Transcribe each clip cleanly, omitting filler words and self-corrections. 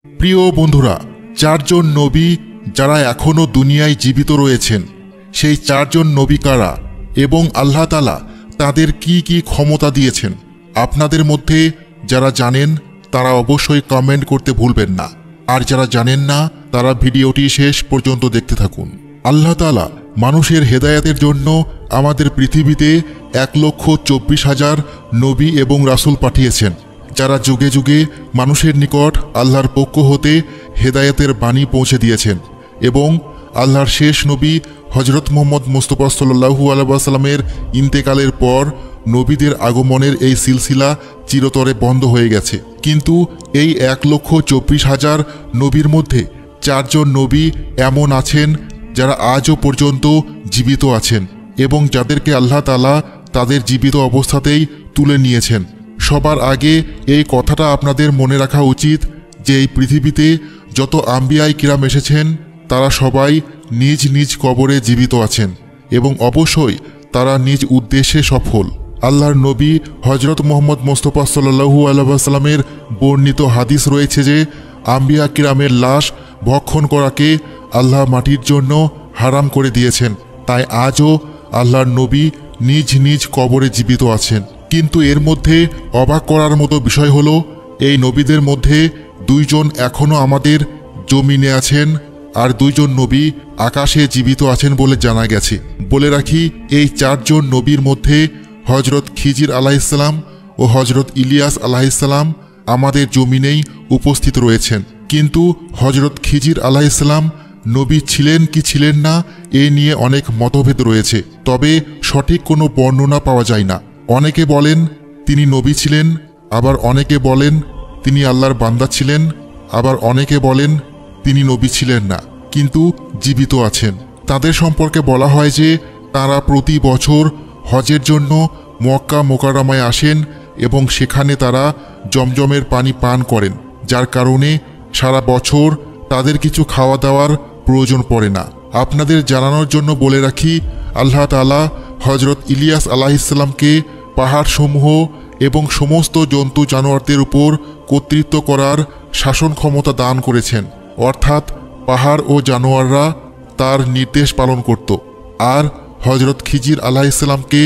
প্রিয় বন্ধুরা, চারজন নবী যারা এখনও দুনিয়ায় জীবিত রয়েছেন, সেই চারজন নবী কারা এবং আল্লাহ তাআলা তাদের কি কি ক্ষমতা দিয়েছেন, আপনাদের মধ্যে যারা জানেন তারা অবশ্যই কমেন্ট করতে ভুলবেন না। আর যারা জানেন না তারা ভিডিওটি শেষ পর্যন্ত দেখতে থাকুন। আল্লাহ তাআলা মানুষের হেদায়েতের জন্য আমাদের পৃথিবীতে 1,24,000 নবী এবং রাসূল পাঠিয়েছেন, যারা যুগে যুগে মানুষের নিকট আল্লাহর পক্ষ হতে হেদায়েতের বাণী পৌঁছে দিয়েছেন। এবং আল্লাহর শেষ নবী হযরত মুহাম্মদ মুস্তাফা সাল্লাল্লাহু আলাইহি ওয়াসাল্লামের ইন্তেকালের পর নবীদের আগমনের এই সিলসিলা চিরতরে বন্ধ হয়ে গেছে। কিন্তু এই 1,24,000 নবীর মধ্যে চারজন নবী এমন আছেন যারা আজও পর্যন্ত জীবিত আছেন এবং যাদেরকে আল্লাহ তাআলা তাদের জীবিত অবস্থাতেই তুলে নিয়েছেন। সবার আগে এই কথাটা আপনাদের মনে রাখা উচিত যে এই পৃথিবীতে যত আম্বিয়ায়ে কিরাম এসেছেন তারা সবাই নিজ নিজ কবরে জীবিত আছেন এবং অবশ্যই তারা নিজ উদ্দেশ্যে সফল। আল্লাহর নবী হযরত মুহাম্মদ মুস্তাফা সাল্লাল্লাহু আলাইহি ওয়াসাল্লামের বর্ণিত হাদিস রয়েছে যে আম্বিয়া কিরামের লাশ ভক্ষণ করাকে আল্লাহ মাটির জন্য হারাম করে দিয়েছেন। তাই আজও আল্লাহর নবী নিজ নিজ কবরে জীবিত আছেন। কিন্তু এর মধ্যে অবাক করার মতো বিষয় হলো এই নবীদের মধ্যে 2 জন এখনও আমাদের জমিনে আছেন আর 2 জন নবী আকাশে জীবিত আছেন বলে জানা গেছে। বলে রাখি, এই 4 জন নবীর মধ্যে হযরত খিজির আলাইহিসসালাম ও হযরত ইলিয়াস আলাইহিসসালাম আমাদের জমিনেই উপস্থিত রয়েছেন। কিন্তু হযরত খিজির আলাইহিসসালাম নবী ছিলেন কি ছিলেন না এ নিয়ে অনেক মতভেদ রয়েছে, তবে সঠিক কোনো বর্ণনা পাওয়া যায় না। অনেকে বলেন তিনি নবী ছিলেন, আবার অনেকে বলেন তিনি আল্লাহর বান্দা ছিলেন, আবার অনেকে বলেন তিনি নবী ছিলেন না কিন্তু জীবিত আছেন। তাদের সম্পর্কে বলা হয় যে তারা প্রতি বছর হজের জন্য মক্কা মোকাররমায় আসেন এবং সেখানে তারা জমজমের পানি পান করেন, যার কারণে সারা বছর তাদের কিছু খাওয়া দাওয়ার প্রয়োজন পড়ে না। আপনাদের জানানোর জন্য বলে রাখি, আল্লাহ তাআলা হযরত ইলিয়াস আলাইহিসসালামকে পাহাড়সমূহ এবং সমস্ত জন্তু জানোয়ারদের উপর কর্তৃত্ব করার শাসন ক্ষমতা দান করেছেন, অর্থাৎ পাহাড় ও জানোয়াররা তার নির্দেশ পালন করত। আর হযরত খিজির আলাইহিসসালামকে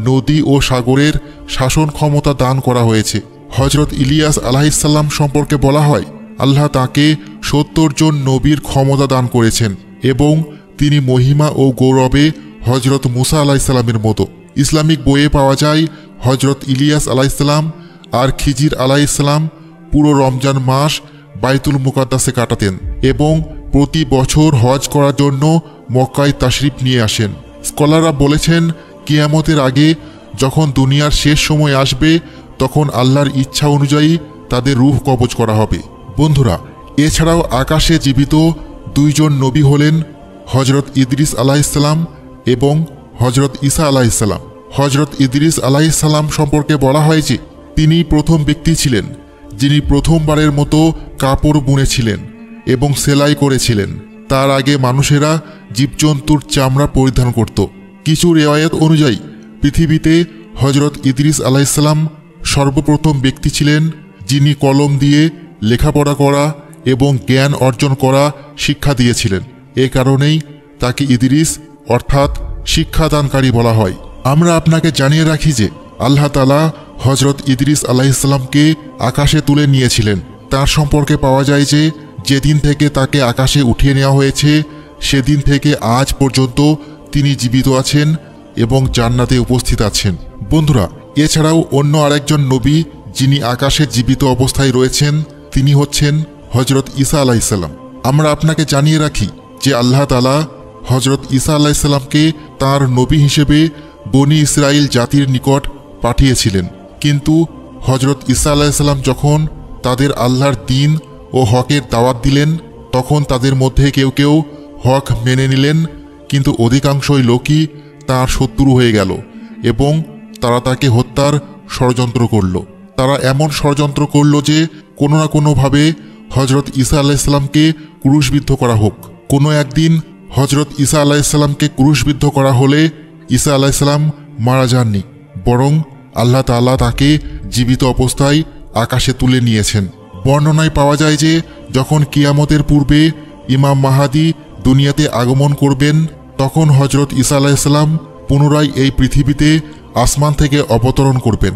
নদী ও সাগরের শাসন ক্ষমতা দান করা হয়েছে। হযরত ইলিয়াস আলাইহিসসালাম সম্পর্কে বলা হয় আল্লাহ তাকে 70 জন নবীর ক্ষমতা দান করেছেন এবং তিনি মহিমা ও গৌরবে হযরত মুসা আলাইহিসসালামের মতো। ইসলামিক বইয়ে পাওয়া যায় হযরত ইলিয়াস আলাইহিসসালাম আর খিজির আলাইহিসসালাম পুরো রমজান মাস বাইতুল মুকাদ্দাসে কাটাতেন এবং প্রতি বছর হজ করার জন্য মক্কায় তাশরিফ নিয়ে আসেন। স্কলাররা বলেছেন কিয়ামতের আগে যখন দুনিয়ার শেষ সময় আসবে তখন আল্লাহর ইচ্ছা অনুযায়ী তাদের রূহ কবজ করা হবে। বন্ধুরা, এছাড়াও আকাশে জীবিত 2 জন নবী হলেন হযরত ইদ্রিস আলাইহিসসালাম এবং হযরত ঈসা আলাইহিসসালাম। হযরত ইদ্রিস আলাইহিসসালাম সম্পর্কে বলা হয় যে তিনি প্রথম ব্যক্তি ছিলেন যিনি প্রথমবারের মতো কাপড় বুনেছিলেন এবং সেলাই করেছিলেন। তার আগে মানুষেরা জীবজন্তুর চামড়া পরিধান করত। কিছু রিওয়ায়াত অনুযায়ী পৃথিবীতে হযরত ইদ্রিস আলাইহিসসালাম সর্বপ্রথম ব্যক্তি ছিলেন যিনি কলম দিয়ে লেখাপড়া করা এবং জ্ঞান অর্জন করা শিক্ষা দিয়েছিলেন। এ কারণেই তাকে ইদ্রিস অর্থাৎ শিক্ষাদানকারী বলা হয়। আমরা আপনাকে জানিয়ে রাখি যে আল্লাহ তাআলা হযরত ইদ্রিস আলাইহিসসালামকে আকাশে তুলে নিয়েছিলেন। তার সম্পর্কে পাওয়া যায় যে যেদিন থেকে তাকে আকাশে উঠিয়ে নেওয়া হয়েছে সেদিন থেকে আজ পর্যন্ত তিনি জীবিত আছেন এবং জান্নাতে উপস্থিত আছেন। বন্ধুরা, এছাড়াও অন্য আরেকজন নবী যিনি আকাশে জীবিত অবস্থায় রয়েছেন তিনি হচ্ছেন হযরত ঈসা আলাইহিসসালাম। আমরা আপনাকে জানিয়ে রাখি যে আল্লাহ তাআলা হযরত ঈসা আলাইহিসসালামকে তাঁর নবী হিসেবে বনি ইসরাইল জাতির নিকট পাঠিয়েছিলেন। কিন্তু হযরত ঈসা আলাইহিসসালাম যখন তাদের আল্লাহর দ্বীন ও হকের দাওয়াত দিলেন তখন তাদের মধ্যে কেউ কেউ হক মেনে নিলেন, কিন্তু অধিকাংশই লোকই তাঁর শত্রু হয়ে গেল এবং তারা তাকে হত্যার ষড়যন্ত্র করল। তারা এমন ষড়যন্ত্র করল যে কোনো না কোনোভাবে হযরত ঈসা আলাইহিসসালামকে ক্রুশবিদ্ধ করা হোক। কোনো একদিন হযরত ঈসা আলাইহিসসালামকে ক্রুশবিদ্ধ করা হলে ঈসা আলাইহিসসালাম মারা যাননি, বরং আল্লাহ তাআলা তাকে জীবিত অবস্থায় আকাশে তুলে নিয়েছেন। বর্ণনায় পাওয়া যায় যে যখন কিয়ামতের পূর্বে ইমাম মাহাদি দুনিয়াতে আগমন করবেন, তখন হজরত ঈসা আলাইহিস সালাম পুনরায় এই পৃথিবীতে আসমান থেকে অবতরণ করবেন।